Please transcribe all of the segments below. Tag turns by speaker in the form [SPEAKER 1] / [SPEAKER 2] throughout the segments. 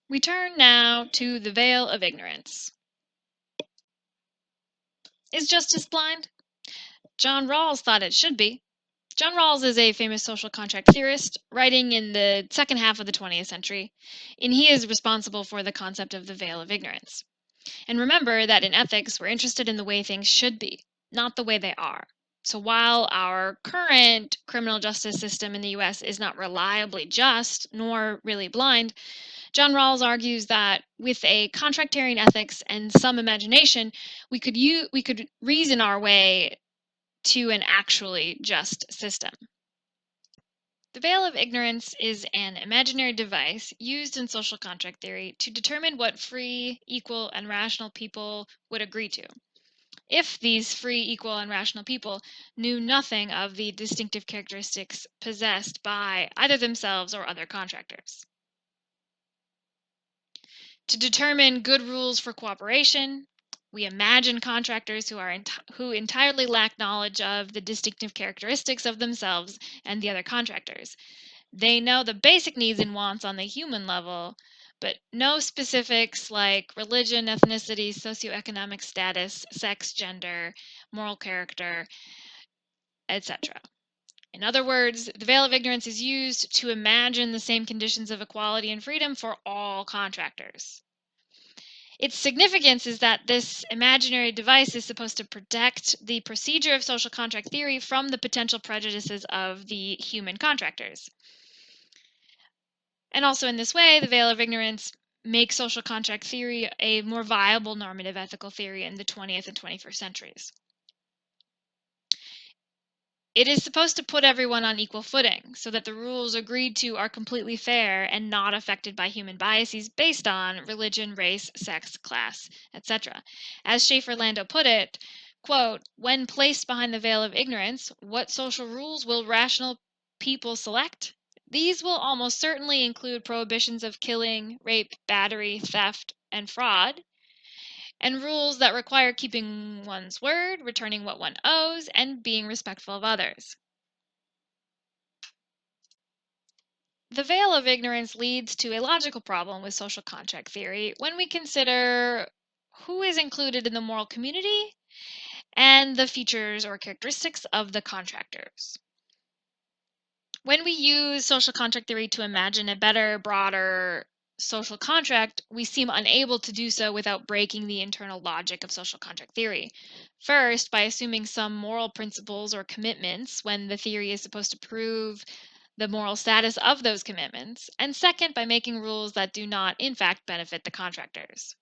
[SPEAKER 1] We turn now to the veil of ignorance. Is justice blind? John Rawls thought it should be. John Rawls is a famous social contract theorist, writing in the second half of the 20th century, and he is responsible for the concept of the veil of ignorance. And remember that in ethics, we're interested in the way things should be, not the way they are. So while our current criminal justice system in the US is not reliably just, nor really blind, John Rawls argues that with a contractarian ethics and some imagination, we could reason our way to an actually just system. The veil of ignorance is an imaginary device used in social contract theory to determine what free, equal, and rational people would agree to, if these free, equal, and rational people knew nothing of the distinctive characteristics possessed by either themselves or other contractors. To determine good rules for cooperation, we imagine contractors who entirely lack knowledge of the distinctive characteristics of themselves and the other contractors. They know the basic needs and wants on the human level, but no specifics like religion, ethnicity, socioeconomic status, sex, gender, moral character, etc. In other words, the veil of ignorance is used to imagine the same conditions of equality and freedom for all contractors. Its significance is that this imaginary device is supposed to protect the procedure of social contract theory from the potential prejudices of the human contractors. And also in this way, the veil of ignorance makes social contract theory a more viable normative ethical theory in the 20th and 21st centuries. It is supposed to put everyone on equal footing so that the rules agreed to are completely fair and not affected by human biases based on religion, race, sex, class, etc. As Schaefer-Lando put it, quote, "When placed behind the veil of ignorance, what social rules will rational people select? These will almost certainly include prohibitions of killing, rape, battery, theft, and fraud, and rules that require keeping one's word, returning what one owes, and being respectful of others." The veil of ignorance leads to a logical problem with social contract theory when we consider who is included in the moral community and the features or characteristics of the contractors. When we use social contract theory to imagine a better, broader social contract, we seem unable to do so without breaking the internal logic of social contract theory. First, by assuming some moral principles or commitments when the theory is supposed to prove the moral status of those commitments, and second, by making rules that do not, in fact, benefit the contractors.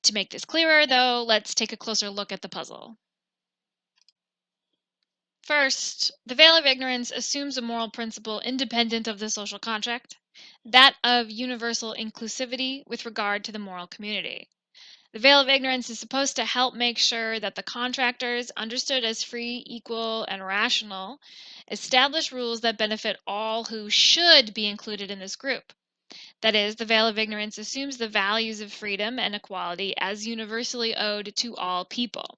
[SPEAKER 1] To make this clearer, though, let's take a closer look at the puzzle. First, the veil of ignorance assumes a moral principle independent of the social contract, that of universal inclusivity with regard to the moral community. The veil of ignorance is supposed to help make sure that the contractors, understood as free, equal, and rational, establish rules that benefit all who should be included in this group. That is, the veil of ignorance assumes the values of freedom and equality as universally owed to all people.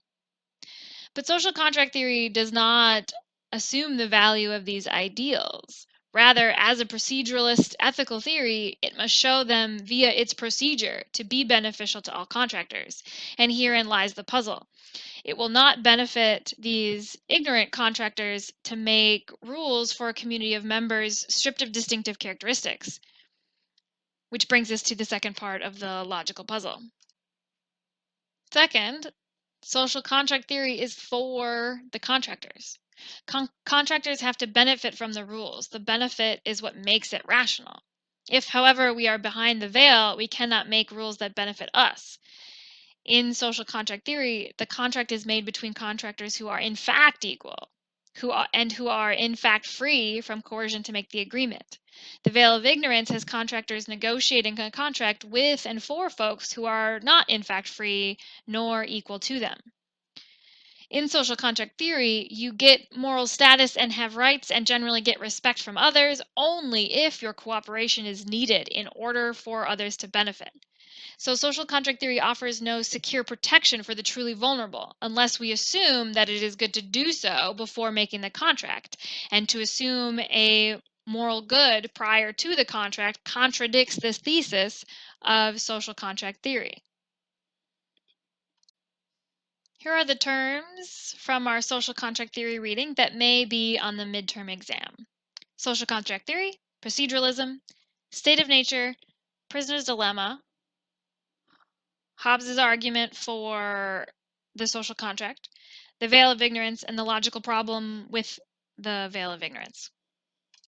[SPEAKER 1] But social contract theory does not assume the value of these ideals. Rather, as a proceduralist ethical theory, it must show them via its procedure to be beneficial to all contractors. And herein lies the puzzle. It will not benefit these ignorant contractors to make rules for a community of members stripped of distinctive characteristics. Which brings us to the second part of the logical puzzle. Second, social contract theory is for the contractors. Contractors have to benefit from the rules. The benefit is what makes it rational. If, however, we are behind the veil, we cannot make rules that benefit us. In social contract theory, the contract is made between contractors who are in fact equal, who are in fact free from coercion to make the agreement. The veil of ignorance has contractors negotiating a contract with and for folks who are not in fact free nor equal to them. In social contract theory, you get moral status and have rights and generally get respect from others only if your cooperation is needed in order for others to benefit. So social contract theory offers no secure protection for the truly vulnerable unless we assume that it is good to do so before making the contract, and to assume a moral good prior to the contract contradicts this thesis of social contract theory. Here are the terms from our social contract theory reading that may be on the midterm exam. Social contract theory, proceduralism, state of nature, prisoner's dilemma, Hobbes's argument for the social contract, the veil of ignorance, and the logical problem with the veil of ignorance.